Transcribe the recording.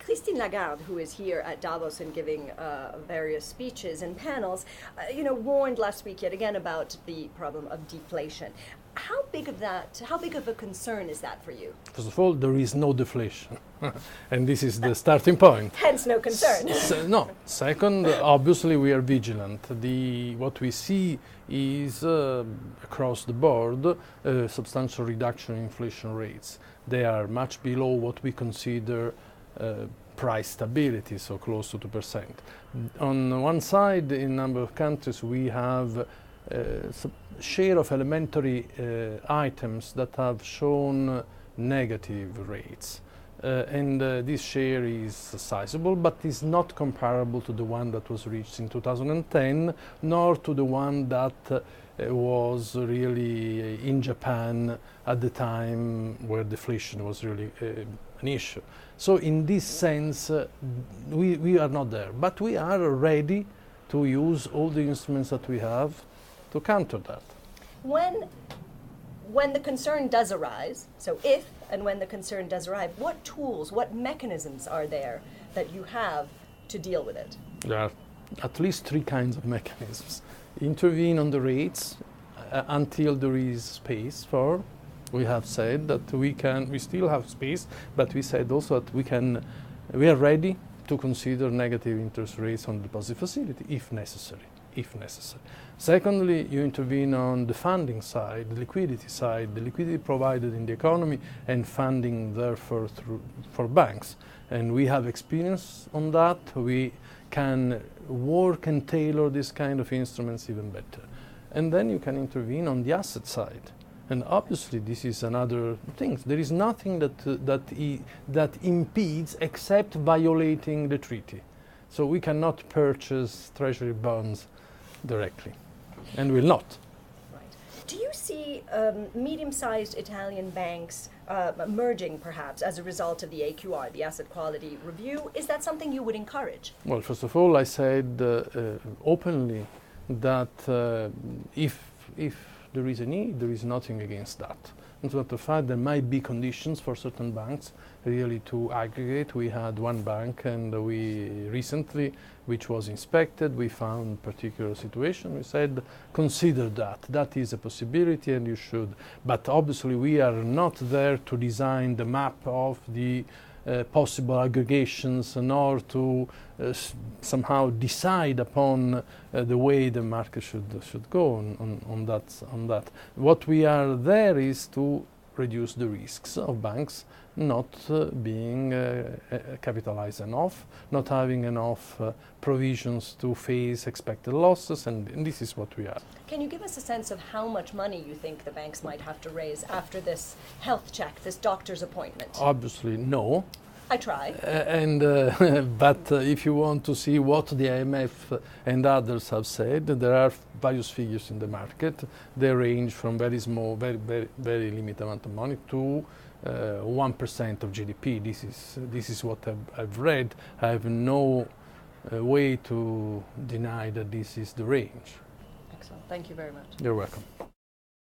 Christine Lagarde, who is here at Davos and giving various speeches and panels, warned last week yet again about the problem of deflation. How big of a concern is that for you? First of all, there is no deflation, and this is the starting point. Hence, no concern. No. Second, obviously, we are vigilant. What we see is across the board a substantial reduction in inflation rates. They are much below what we consider price stability, so close to 2%. On one side, in a number of countries, we have share of elementary items that have shown negative rates. And this share is sizable, but is not comparable to the one that was reached in 2010, nor to the one that was really in Japan at the time where deflation was really an issue. So in this sense, we are not there, but we are ready to use all the instruments that we have to counter that. When the concern does arise, so if and when the concern does arise, what tools, what mechanisms are there that you have to deal with it? There are at least three kinds of mechanisms. Intervene on the rates until there is space for. We have said that we still have space, but we said also that we are ready to consider negative interest rates on the deposit facility if necessary. Secondly, you intervene on the funding side, the liquidity provided in the economy and funding therefore for banks. And we have experience on that. We can work and tailor this kind of instruments even better. And then you can intervene on the asset side. And obviously this is another thing. There is nothing that impedes except violating the treaty. So we cannot purchase treasury bonds directly, and will not. Right. Do you see medium-sized Italian banks merging perhaps as a result of the AQR, the Asset Quality Review? Is that something you would encourage? Well, first of all, I said openly that if there is a need, there is nothing against that. As a matter of fact, there might be conditions for certain banks really to aggregate. We had one bank, and we recently, which was inspected, we found particular situation. We said, consider that. That is a possibility, and you should. But obviously, we are not there to design the map of the possible aggregations, nor to somehow decide upon the way the market should go on that. What we are there is to reduce the risks of banks not being capitalized enough, not having enough provisions to face expected losses, and this is what we are. Can you give us a sense of how much money you think the banks might have to raise after this health check, this doctor's appointment? Obviously, no. I try. But if you want to see what the IMF and others have said, there are various figures in the market. They range from very small, very limited amount of money to 1% of GDP. This is what I've read. I have no way to deny that this is the range. Excellent. Thank you very much. You're welcome.